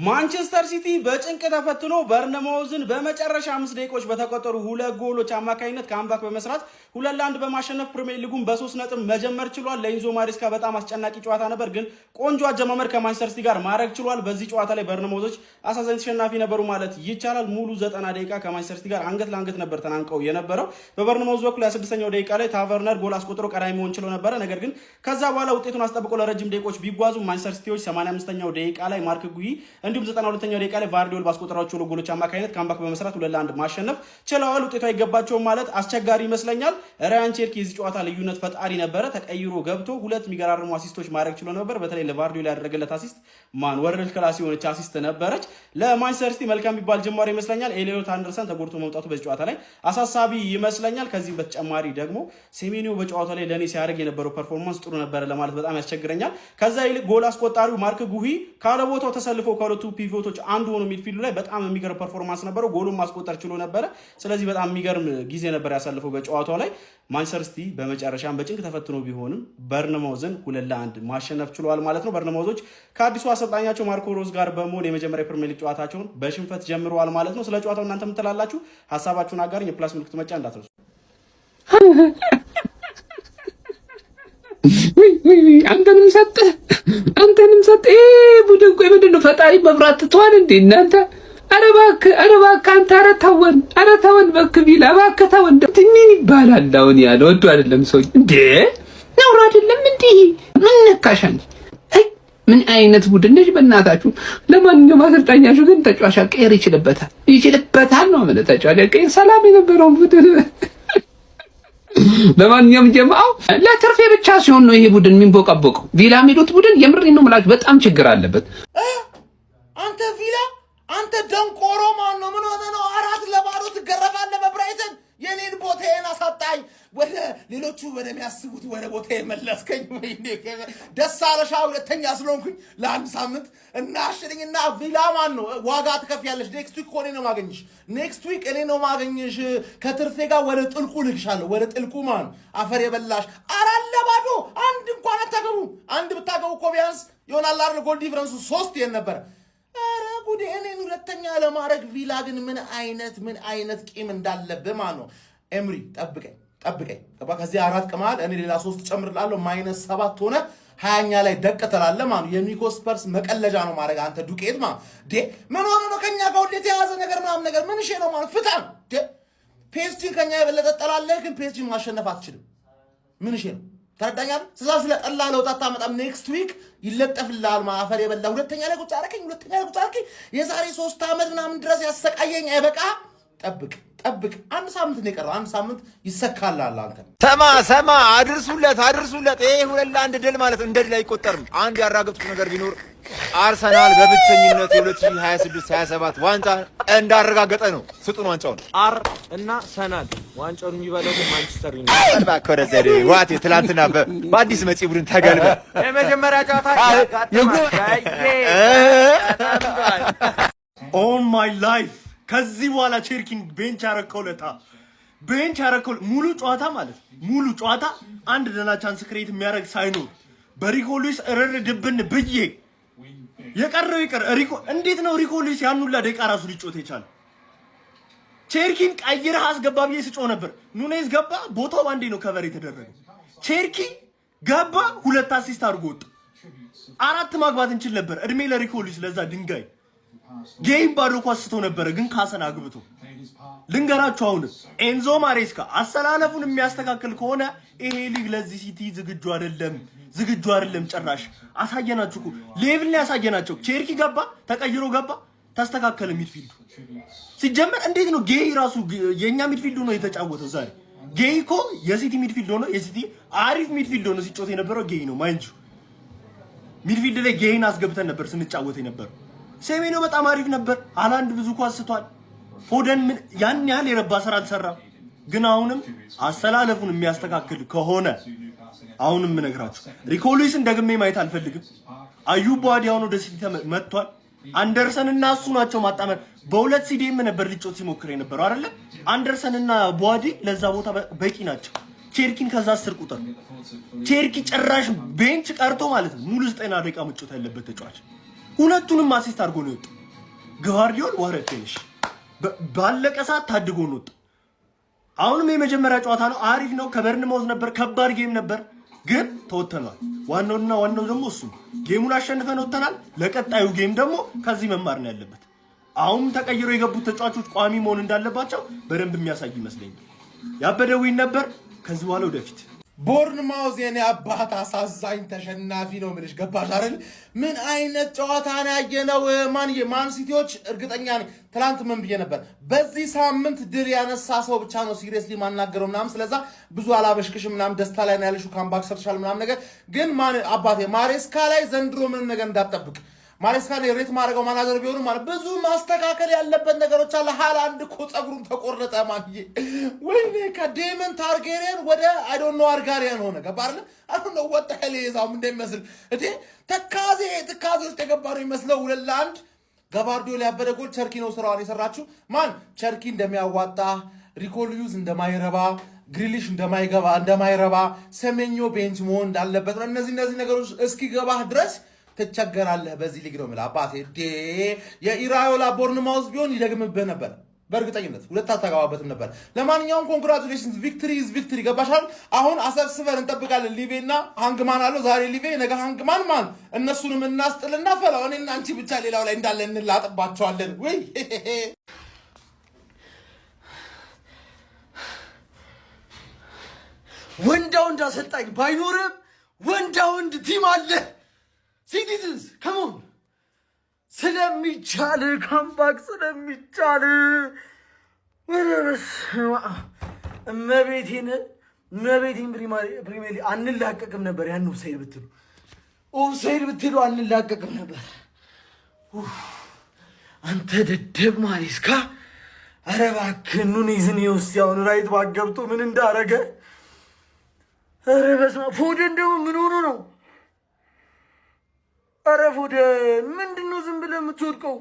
ማንቸስተር ሲቲ በጭንቅ ተፈትኖ በርነማውዝን በመጨረሻ 5 ደቂቃዎች በተቆጠሩ 2 ጎሎች አማካኝነት ካምባክ በመስራት 2-1 በማሸነፍ ፕሪሚየር ሊጉን በ3 ነጥብ መጀመር ችሏል። ለኢንዞ ማሬስካ በጣም አስጨናቂ ጨዋታ ነበር፣ ግን ቆንጆ አጀማመር ከማንቸስተር ሲቲ ጋር ማድረግ ችሏል። በዚህ ጨዋታ ላይ በርነማውዞች አሳዛኝ ተሸናፊ ነበሩ ማለት ይቻላል። ሙሉ 90 ደቂቃ ከማንቸስተር ሲቲ ጋር አንገት ለአንገት ነበር ተናንቀው የነበረው። በበርነማውዝ በኩል የ6ኛው ደቂቃ ላይ ታቨርነር ጎል አስቆጥሮ ቀዳሚ መሆን ችሎ ነበር። ነገር ግን ከዛ በኋላ ውጤቱን አስጠብቆ ለረጅም ደቂቃዎች ቢጓዙ ማንቸስተር ሲቲዎች 85ኛው ደቂቃ ላይ ማርክ ጉሂ እንዲሁም 92ኛው ደቂቃ ላይ ቫርዲዮል ባስቆጠራቸው ጎሎች አማካኝነት ካምባክ በመስራት 2-1 ማሸነፍ ችለዋል። ውጤቱ አይገባቸውም ማለት አስቸጋሪ ይመስለኛል። ራያን ቼርኪ የዚህ ጨዋታ ልዩነት ፈጣሪ ነበረ። ተቀይሮ ገብቶ 2 የሚገራርሙ አሲስቶች ማድረግ ችሎ ነበር። በተለይ ለቫርዲዮል ያደረገለት አሲስት ወርልድ ክላስ የሆነች አሲስት ነበረች። ለማንቸስተር ሲቲ መልካም የሚባል ጅማሬ ይመስለኛል። ኤሊዮት አንደርሰን ተጎድቶ መውጣቱ በዚህ ጨዋታ ላይ አሳሳቢ ይመስለኛል። ከዚህም በተጨማሪ ደግሞ ሴሜኒዮ በጨዋታው ላይ ለኔ ሲያደርግ የነበረው ፐርፎርማንስ ጥሩ ነበር ለማለት በጣም ያስቸግረኛል። ከዛ ይልቅ ጎል አስቆጣሪው ማርክ ጉሂ ካለቦታው ተሰልፎ ከሁለቱ ፒቮቶች አንዱ ሆኖ ሚድፊልዱ ላይ በጣም የሚገርም ፐርፎርማንስ ነበረው። ጎሉን ማስቆጠር ችሎ ነበረ። ስለዚህ በጣም የሚገርም ጊዜ ነበር ያሳለፈው በጨዋታው ላይ። ማንቸስተር ሲቲ በመጨረሻም በጭንቅ ተፈትኖ ቢሆንም በርነማውዝን 2-1 ማሸነፍ ችሏል ማለት ነው። በርነማውዞች ከአዲሱ አሰልጣኛቸው ማርኮ ሮዝ ጋር በመሆን የመጀመሪያ ፕሪሚየር ሊግ ጨዋታቸውን በሽንፈት ጀምረዋል ማለት ነው። ስለ ጨዋታው እናንተ ምን ትላላችሁ? ሐሳባችሁን አጋሩኝ። የፕላስ ምልክት መጫ እንዳትረሱ። አንተንም ሰጠ ቡድን ቆይ ምንድን ነው ፈጣሪ መብራት ትቷል እንዴ እናንተ? ኧረ እባክህ አንተ ኧረ ተወን እባክህ ቢላ እባክህ ተወን። ምን ይባላል አሁን ያለ ወዱ አይደለም ሰው እንዴ ነውር አይደለም እንዴ? ምን ነካሻል? ምን አይነት ቡድን ነሽ በእናታችሁ? ለማንኛውም አሰልጣኛችሁ ግን ተጫዋች ቀየር ይችልበታል ነው ማለት ተጫዋች ቀየር ሰላም የነበረው ቡድን ለማንኛውም ጀማው ለትርፌ ብቻ ሲሆን ነው ይሄ ቡድን የሚንቦቀቦቀው። ቪላ የሚሉት ቡድን የምሬን ነው የምላችሁ በጣም ችግር አለበት። አንተ ቪላ አንተ ደንቆሮ ማን ነው? ምን ሆነ ነው 4-0 ትገረፋለህ በብራይተን? የኔን ቦታዬን አሳጣኝ። ወደ ሌሎቹ ወደሚያስቡት ወደ ቦታዬ መለስከኝ። ወይኔ ደስ አለሻ ሁለተኛ ስለሆንኩኝ ለአንድ ሳምንት እና አሽልኝና ቪላ ማን ነው? ዋጋ ትከፍያለሽ። ኔክስት ዊክ እኔ ነው ማገኝሽ። ኔክስት ዊክ እኔ ነው ማገኝሽ። ከትርፌ ጋር ወደ ጥልቁ ልክሻለሁ። ወደ ጥልቁ ማን አፈር የበላሽ 4-0 አንድ እንኳን አታገቡ። አንድ ብታገቡ እኮ ቢያንስ ይሆናል አይደል? ጎል ዲፍረንሱ 3 ይሄን ነበር። አረ ጉዴ! እኔን ሁለተኛ ለማድረግ ቪላ ግን ምን አይነት ቂም እንዳለብህ ማን ነው? ኤምሪ ጠብቀኝ። ከዚህ 4 ቅማል እኔ ሌላ 3 ጨምርላለሁ። -7 ሆነ 20ኛ ላይ ደቅ ትላለህ ማን ነው? የሚኮስ ፐርስ መቀለጃ ነው ማድረግ አንተ ዱቄት ማን ዴ ምን ሆነ ነው? ከኛ ጋር ሁሌ የተያዘ ነገር ነገር ምን እሺ ነው ማለት ፍታን ዴ ፒኤስጂ ከኛ የበለጠ ጠላለህ፣ ግን ፒኤስጂ ማሸነፍ አትችልም። ምን እሺ ነው? ተረዳኛል። ስለዚህ ለጠላ ለውጣ ታመጣም። ኔክስት ዊክ ይለጠፍልሃል። ማፈር የበላ ሁለተኛ ላይ ቁጭ አረከኝ። የዛሬ 3 ዓመት ምናምን ድረስ ያሰቃየኝ አይበቃ። ጠብቅ 1 ሳምንት ነው የቀረው። 1 ሳምንት ይሰካልሃል አንተ። ሰማ አድርሱለት። ይሄ 2-1 ድል ማለት እንደ ድል አይቆጠርም። አንድ ያራገጥኩት ነገር ቢኖር አርሰናል በብቸኝነት የ2026-27 ዋንጫ እንዳረጋገጠ ነው። ስጡን ዋንጫውን። አር እና ሰናል ዋንጫውን የሚበለው ማንቸስተር ዩናይትድ ባከረዘደ ዋት ትላንትና በአዲስ መጪ ቡድን ተገልበ የመጀመሪያ ጨዋታ ኦን ማይ ላይፍ ከዚህ በኋላ ቼርኪን ቤንች ያረከው ሙሉ ጨዋታ ማለት ሙሉ ጨዋታ አንድ ደህና ቻንስ ክሬት የሚያደርግ ሳይኖር በሪኮ ሉዊስ እርር ድብን ብዬ የቀረው ይቀር። እንዴት ነው ሪኮ ሉዊስ ያን ሁላ ደቂቃ ራሱ ሊጮት የቻለ? ቼርኪን ቀይረህ አስገባ ብዬ ስጮህ ነበር። ኑኔዝ ገባ፣ ቦታው አንዴ ነው ከቨር የተደረገው። ቼርኪ ገባ፣ 2 አሲስት አድርጎ ወጣ። 4 ማግባት እንችል ነበር። እድሜ ለሪኮ ሉዊስ ለዛ ድንጋይ። ጌም ባዶ ኳስ ስቶ ነበረ፣ ግን ካሰን አግብቶ ልንገራችሁ። አሁን ኤንዞ ማሬስካ አሰላለፉን የሚያስተካክል ከሆነ ይሄ ሊግ ለዚህ ሲቲ ዝግጁ አይደለም ጭራሽ። አሳየናችሁ እኮ ሌቭል ላይ ያሳየናቸው። ቼርኪ ገባ፣ ተቀይሮ ገባ፣ ተስተካከለ ሚድፊልዱ። ሲጀመር እንዴት ነው ጌይ ራሱ የኛ ሚድፊልድ ነው የተጫወተው ዛሬ? ጌይ እኮ የሲቲ ሚድፊልድ ሆኖ የሲቲ አሪፍ ሚድፊልድ ሆኖ ሲጫወት የነበረው ጌይ ነው ማንጁ። ሚድፊልድ ላይ ጌይን አስገብተን ነበር ስንጫወት የነበረው። ሴሜኒዮ በጣም አሪፍ ነበር። ሃላንድ ብዙ ኳስ ስቷል። ፎደን ያን ያህል የረባ ስራ አልሰራም። ግን አሁንም አሰላለፉን የሚያስተካክል ከሆነ አሁንም ምነግራችሁ ሪኮ ሉዊስን ደግሜ ማየት አልፈልግም። አዩብ ቧዲ አሁን ወደ ሲቲ መጥቷል። አንደርሰን እና እሱ ናቸው ማጣመር። በሁለት ሲዲኤም ነበር ሊጮት ሲሞክር የነበረው አይደለ? አንደርሰን እና ቧዲ ለዛ ቦታ በቂ ናቸው። ቼርኪን ከዛ 10 ቁጥር ቼርኪ ጭራሽ ቤንች ቀርቶ ማለት ነው ሙሉ 90 ደቂቃ መጫወት ያለበት ተጫዋች ሁለቱንም አሲስት አድርጎ ነው የወጣው። ግቫርዲዮል ዋረ ፊኒሽ ባለቀ ሰዓት ታድጎ ነው የወጣው። አሁንም የመጀመሪያ ጨዋታ ነው፣ አሪፍ ነው። ከበርንማውዝ ነበር፣ ከባድ ጌም ነበር፣ ግን ተወተናል። ዋናው ደግሞ እሱ ጌሙን አሸንፈን ወጥተናል። ለቀጣዩ ጌም ደግሞ ከዚህ መማር ነው ያለበት። አሁን ተቀይሮ የገቡት ተጫዋቾች ቋሚ መሆን እንዳለባቸው በደንብ የሚያሳይ ይመስለኛል። ያበደ ዊን ነበር። ከዚህ በኋላ ወደፊት ቦርንማውዝ የኔ አባት አሳዛኝ ተሸናፊ ነው የምልሽ። ገባሽ አይደል? ምን አይነት ጨዋታ ነው ያየነው? ማን ሲቲዎች እርግጠኛ ነኝ ትላንት ምን ብዬ ነበር? በዚህ ሳምንት ድል ያነሳ ሰው ብቻ ነው ሲሪየስሊ ማናገረው ምናምን። ስለዛ ብዙ አላበሽክሽም ምናምን፣ ደስታ ላይ ነው ያለሽው፣ ካምባክ ሰርተሻል ምናምን ነገር። ግን አባቴ ማሬስካ ላይ ዘንድሮ ምንም ነገር እንዳትጠብቅ። ማሬስካ ላይ ሬት ማድረገው ማናጀር ቢሆኑ ማለት ብዙ ማስተካከል ያለበት ነገሮች አለ። ሃላንድ እኮ ጸጉሩን ተቆረጠ ማንዬ። ወይኔ ከዴመን ታርጌሪያን ወደ አይ ዶንት ኖ አርጋሪያን ሆነ። ገባ አይደል? አሁን ነው ወጣ ሄሌዛም እንደሚመስል እቴ ተካዜ ውስጥ የገባ ነው የሚመስለው። 2-1 ግቫርዲዮል ያበደ ጎል። ቸርኪ ነው ስራዋን የሰራችው። ማን ቸርኪ እንደሚያዋጣ፣ ሪኮሉዩዝ እንደማይረባ፣ ግሪሊሽ እንደማይረባ፣ ሰሜኞ ቤንች መሆን እንዳለበት ነው። እነዚህ ነገሮች እስኪገባህ ድረስ ትቸገራለህ በዚህ ሊግ ነው የምልህ አባቴ። የኢራዮላ ቦርንማውዝ ቢሆን ይደግምብህ ነበር በእርግጠኝነት፣ ሁለት አታገባበትም ነበር። ለማንኛውም ኮንግራቹሌሽንስ፣ ቪክትሪ ኢዝ ቪክትሪ። ገባሻል? አሁን አሰብስበን እንጠብቃለን። ሊቬና ሃንግማን አለው ዛሬ ሊቬ፣ ነገ ሃንግማን ማን፣ እነሱንም እናስጥልና ፈላው እኔና አንቺ ብቻ ሌላው ላይ እንዳለ እንላጥባቸዋለን። ወይ ወንድ አሰልጣኝ ባይኖርም ወንድ ቲም አለ። ሲቲዝንስ ከሞን ስለሚቻል ካምባክ ስለሚቻል እመቤቴን ፕሪሚየር ሊግ አንላቀቅም ነበር። ያን ኦፍሳይድ ብትሉ አንላቀቅም ነበር። አንተ ደደብ ማሬስካ፣ ኧረ እባክህ ኑኔዝን ውስጥ ያሁን ራይት ባክ ገብቶ ምን እንዳረገ። ኧረ በስመ አብ። ፎደን ደግሞ ምን ሆኖ ነው? ኧረ ፎደን ምንድነው ዝም ብለህ የምትወድቀው?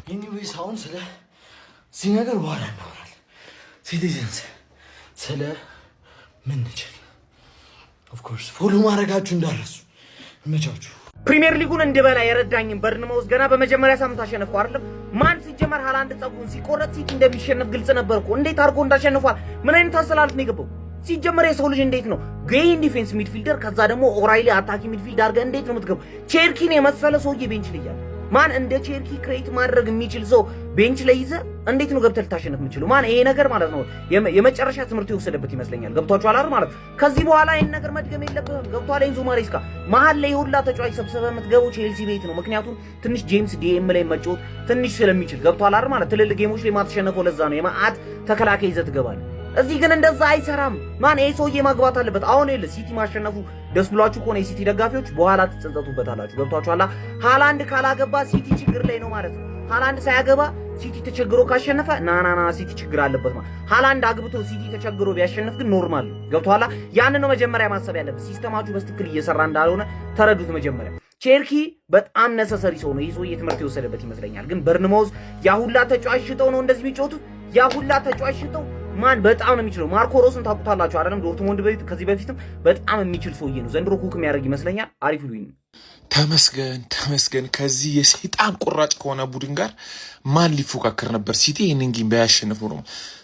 ኤኒዌይስ አሁን ስለዚህ ነገር በኋላ እናወራለን። ሲቲዝንስ ስለ ምንችል ኦፍኮርስ ፎሎ ማድረጋችሁ እንዳረሱ ይመቻችሁ። ፕሪሚየር ሊጉን እንድበላ የረዳኝን በርንማውዝ ገና በመጀመሪያ ሳምንት አሸነፈው አይደለም። ማን ሲጀመር ሃላንድ ጸጉሩን ሲቆረጥ ሲቲ እንደሚሸነፍ ግልጽ ነበር እኮ። እንዴት አድርጎ እንዳሸነፏል? ምን አይነት አሰላለፍ ነው የገባው? ሲጀመር የሰው ልጅ እንዴት ነው ግሬን ዲፌንስ ሚድፊልደር ከዛ ደግሞ ኦራይሊ አታኪ ሚድፊልድ አድርገህ እንዴት ነው የምትገባው? ቼርኪን የመሰለ ሰውዬ ቤንች ላይ ያለ ማን እንደ ቼርኪ ክሬት ማድረግ የሚችል ሰው ቤንች ላይ ይዘህ እንዴት ነው ገብተህ ልታሸንፍ የምችለው? ማን ይሄ ነገር ማለት ነው የመጨረሻ ትምህርት የወሰደበት ይመስለኛል። ገብቷችኋል አይደል? ማለት ከዚህ በኋላ ይሄን ነገር መድገም የለብህም። ገብቷል? ኤንዞ ማሬስካ መሀል ላይ ሁላ ተጫዋች ሰብስበህ የምትገባው ቼልሲ ቤት ነው። ምክንያቱም ትንሽ ጄምስ ዲኤም ላይ መጫወት ትንሽ ስለሚችል። ገብቷል አይደል? ማለት ትልልቅ ጌሞች ላይ ማትሸነፈው ለዛ ነው። የማአት ተከላካይ ይዘህ ትገባለህ። እዚህ ግን እንደዛ አይሰራም። ማን ይሄ ሰውዬ ማግባት አለበት። አሁን ይኸውልህ ሲቲ ማሸነፉ ደስ ብሏችሁ ከሆነ የሲቲ ደጋፊዎች በኋላ ትጸጸቱበታላችሁ። ገብቷችኋል? ሃላንድ ካላገባ ሲቲ ችግር ላይ ነው ማለት ነው። ሃላንድ ሳያገባ ሲቲ ተቸግሮ ካሸነፈ ናናና ሲቲ ችግር አለበት ማለት። ሃላንድ አግብቶ ሲቲ ተቸግሮ ቢያሸንፍ ግን ኖርማል ነው። ገብቷችኋል? ያን ነው መጀመሪያ ማሰብ ያለበት። ሲስተማችሁ በትክክል እየሰራ እንዳልሆነ ተረዱት መጀመሪያ። ቼርኪ በጣም ነሰሰሪ ሰው ነው። ይህ ሰውዬ ትምህርት የወሰደበት ይመስለኛል። ግን በርንማውዝ ያሁላ ተጫዋች ሽጠው ነው እንደዚህ የሚጫወቱት። ያሁላ ተጫዋች ሽጠው ማን በጣም ነው የሚችለው። ማርኮ ሮስን ታውቁታላችሁ አይደለም? ዶርትሙንድ ከዚህ በፊትም በጣም የሚችል ሰውዬ ነው። ዘንድሮ ኩክ የሚያደርግ ይመስለኛል። አሪፍ ሉኝ ነው። ተመስገን። ከዚህ የሰይጣን ቁራጭ ከሆነ ቡድን ጋር ማን ሊፎካከር ነበር? ሲቲ ይህንን ጌም ባያሸንፍ ነው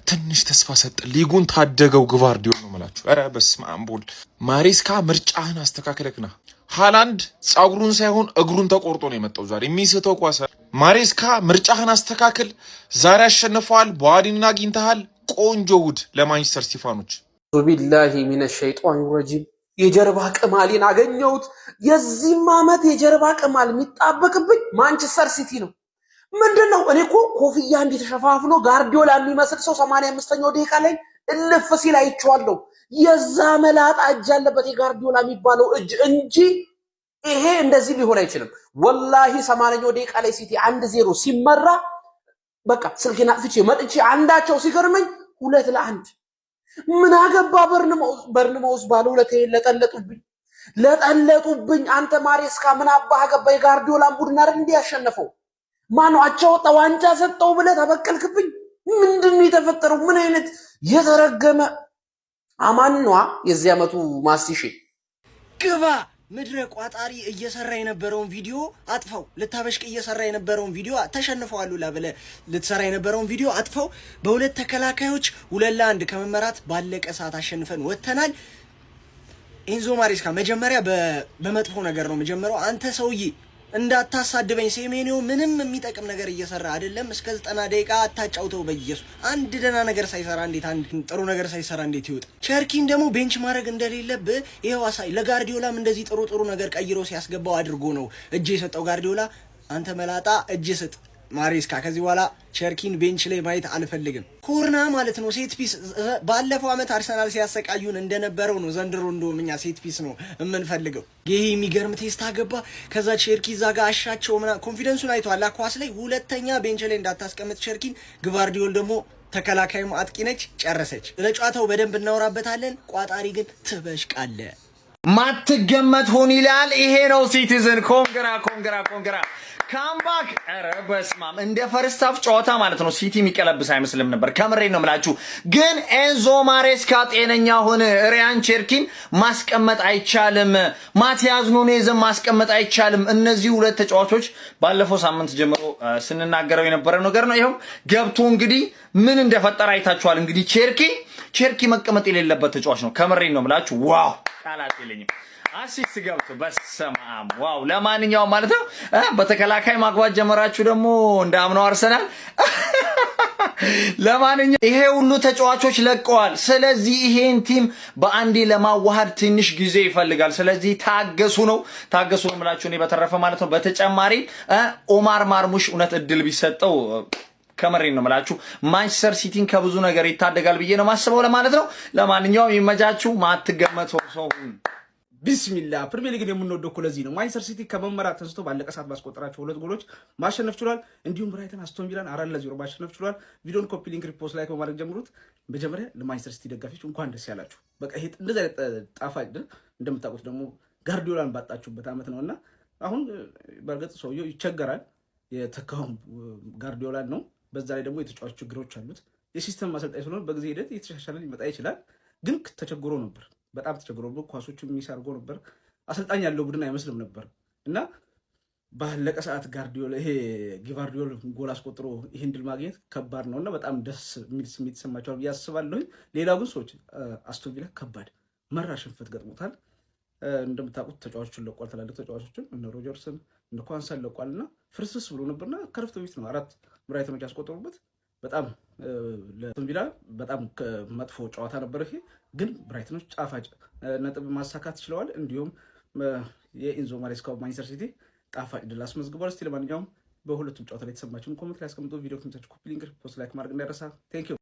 ትንሽ ተስፋ ሰጠ። ሊጉን ታደገው ግቫርዲዮል ነው የምላችሁ። ኧረ በስመ አብ ወልድ። ማሬስካ ምርጫህን አስተካክለክና ሃላንድ ጸጉሩን ሳይሆን እግሩን ተቆርጦ ነው የመጣው ዛሬ የሚስተው ኳስ። ማሬስካ ምርጫህን አስተካክል። ዛሬ አሸንፈዋል። በዋዲንን አግኝተሃል። ቆንጆ ውድ ለማንቸስተር ሲፋኖች። ቢላሂ ሚነ ሸይጣን ረጂም። የጀርባ ቅማሌን አገኘሁት። የዚህም ዓመት የጀርባ ቅማል የሚጣበቅብኝ ማንቸስተር ሲቲ ነው። ምንድነው? እኔ እኮ ኮፍያ እንዲተሸፋፍኖ ጋርዲዮላ የሚመስል ሰው 85ኛው ደቂቃ ላይ እልፍ ሲል አይቼዋለሁ። የዛ መላጣ እጅ ያለበት የጋርዲዮላ የሚባለው እጅ እንጂ ይሄ እንደዚህ ሊሆን አይችልም። ወላሂ 80ኛው ደቂቃ ላይ ሲቲ 1-0 ሲመራ በቃ ስልኬን አጥፍቼ መጥቼ አንዳቸው ሲገርመኝ 2-1 ምን አገባ በርንማውዝ ባለ ሁለቴ ለጠለጡብኝ። አንተ ማሬስካ ምን አባህ ገባ? የጋርዲዮላን ቡድን አይደል እንዴ ያሸነፈው? ማነው አቻወጣ ዋንጫ ሰጠው ብለህ ተበቀልክብኝ? ምንድነው የተፈጠረው? ምን አይነት የተረገመ አማን ነው የዚህ ዓመቱ ማስቲሽ። ግባ ምድረ ቋጣሪ እየሰራ የነበረውን ቪዲዮ አጥፈው፣ ልታበሽቅ እየሰራ የነበረውን ቪዲዮ ተሸንፈዋል ብለ ልትሰራ የነበረውን ቪዲዮ አጥፈው፣ በሁለት ተከላካዮች 2-1 ከመመራት ባለቀ ሰዓት አሸንፈን ወጥተናል። ኤንዞ ማሬስካ መጀመሪያ በመጥፎ ነገር ነው መጀመሪያው። አንተ ሰውዬ እንዳታሳድበኝ፣ ሴሜኒዮ ምንም የሚጠቅም ነገር እየሰራ አይደለም። እስከ 90 ደቂቃ አታጫውተው በኢየሱስ። አንድ ደህና ነገር ሳይሰራ እንዴት አንድ ጥሩ ነገር ሳይሰራ እንዴት ይወጣ? ቸርኪን ደግሞ ቤንች ማድረግ እንደሌለብህ ይሄው አሳይ። ለጋርዲዮላም እንደዚህ ጥሩ ነገር ቀይሮ ሲያስገባው አድርጎ ነው እጅ የሰጠው ጋርዲዮላ። አንተ መላጣ እጅ ስጥ ማሬስካ። ከዚህ በኋላ ቸርኪን ቤንች ላይ ማየት አልፈልግም። ኮርና ማለት ነው ሴት ፒስ። ባለፈው አመት አርሰናል ሲያሰቃዩን እንደነበረው ነው ዘንድሮ እንደውም እኛ ሴት ፒስ ነው የምንፈልገው። ይሄ የሚገርም ቴስት አገባ። ከዛ ቸርኪ እዛ ጋር አሻቸው ምናምን ኮንፊደንሱን አይቷል ኳስ ላይ። ሁለተኛ ቤንች ላይ እንዳታስቀምጥ ቸርኪን። ግቫርዲዮል ደግሞ ተከላካይም አጥቂ ነች። ጨረሰች። ለጨዋታው በደንብ እናወራበታለን። ቋጣሪ ግን ትበሽቃለ። ማትገመት ሆን ይላል። ይሄ ነው ሲቲዝን። ኮንግራ ካምባክ። ኧረ በስማም እንደ ፈርስት ሃፍ ጨዋታ ማለት ነው ሲቲ የሚቀለብስ አይመስልም ነበር። ከምሬ ነው የምላችሁ። ግን ኤንዞ ማሬስካ ጤነኛ ሆነ። ሪያን ቸርኪን ማስቀመጥ አይቻልም። ማቲያስ ኑኔዝን ማስቀመጥ አይቻልም። እነዚህ ሁለት ተጫዋቾች ባለፈው ሳምንት ጀምሮ ስንናገረው የነበረ ነገር ነው። ይሄው ገብቶ እንግዲህ ምን እንደፈጠረ አይታችኋል። እንግዲህ ቸርኪ መቀመጥ የሌለበት ተጫዋች ነው። ከምሬ ነው የምላችሁ። ዋው ቃላት የለኝም። አሲስት ገብቶ በሰማም ዋው። ለማንኛውም ማለት ነው በተከላካይ ማግባት ጀመራችሁ ደግሞ እንዳምነው አርሰናል። ለማንኛውም ይሄ ሁሉ ተጫዋቾች ለቀዋል። ስለዚህ ይሄን ቲም በአንዴ ለማዋሃድ ትንሽ ጊዜ ይፈልጋል። ስለዚህ ታገሱ ነው የምላችሁ እኔ በተረፈ ማለት ነው። በተጨማሪ ኦማር ማርሙሽ እውነት እድል ቢሰጠው ከመሬን ነው የምላችሁ ማንቸስተር ሲቲን ከብዙ ነገር ይታደጋል ብዬ ነው ማስበው ለማለት ነው። ለማንኛውም ይመጃችሁ። ማትገመት ሰው ቢስሚላ ፕሪሚየር ሊግን የምንወደው እኮ ለዚህ ነው። ማንቸስተር ሲቲ ከመመራት ተንስቶ ባለቀ ሰዓት ባስቆጠራቸው 2 ጎሎች ማሸነፍ ችሏል። እንዲሁም ብራይተን አስቶን ቪላን 4-0 ማሸነፍ ችሏል። ቪዲዮን ኮፒ ሊንክ ሪፖስት ላይክ በማድረግ ጀምሩት። መጀመሪያ ለማንቸስተር ሲቲ ደጋፊዎች እንኳን ደስ ያላችሁ። በቃ ይሄ እንደዛ ጣፋጭ እንደምታውቁት ደግሞ ጋርዲዮላን ባጣችሁበት አመት ነውና አሁን በርግጥ ሰውየው ይቸገራል። የተካውን ጋርዲዮላን ነው። በዛ ላይ ደግሞ የተጫዋች ችግሮች አሉት። የሲስተም ማሰልጣኝ ስለሆነ በጊዜ ሂደት እየተሻሻለ ሊመጣ ይችላል። ግን ተቸግሮ ነበር። በጣም ተቸግሮ ኳሶቹን የሚሰርጎ ነበር። አሰልጣኝ ያለው ቡድን አይመስልም ነበር እና ባለቀ ሰዓት ግቫርዲዮል ጎል አስቆጥሮ ይህን ድል ማግኘት ከባድ ነውና በጣም ደስ የሚል ስሜት ይሰማቸዋል ብዬ አስባለሁ። ሌላው ግን ሰዎች አስቶን ቪላ ከባድ መራር ሽንፈት ገጥሞታል። እንደምታውቁት ተጫዋቾችን ለቋል። ትላልቅ ተጫዋቾችን እነ ሮጀርስን እነ ኳንሳን ለቋልና ፍርስርስ ብሎ ነበርና ከረፍት በፊት ነው 4 ብራይተኖች ያስቆጠሩበት። በጣም ለአስቶን ቪላ በጣም መጥፎ ጨዋታ ነበር ይሄ። ግን ብራይተኖች ጣፋጭ ነጥብ ማሳካት ችለዋል። እንዲሁም የኤንዞ ማሬስካው ማንቸስተር ሲቲ ጣፋጭ ድል አስመዝግቧል። እስቲ ለማንኛውም በሁለቱም ጨዋታ ላይ የተሰማችሁን ኮሜንት ላይ አስቀምጡ። ቪዲዮ ከምታችሁ ኮፒ ሊንክ ፖስት ላይክ ማድረግ እንዳይረሳ። ቴንክ ዩ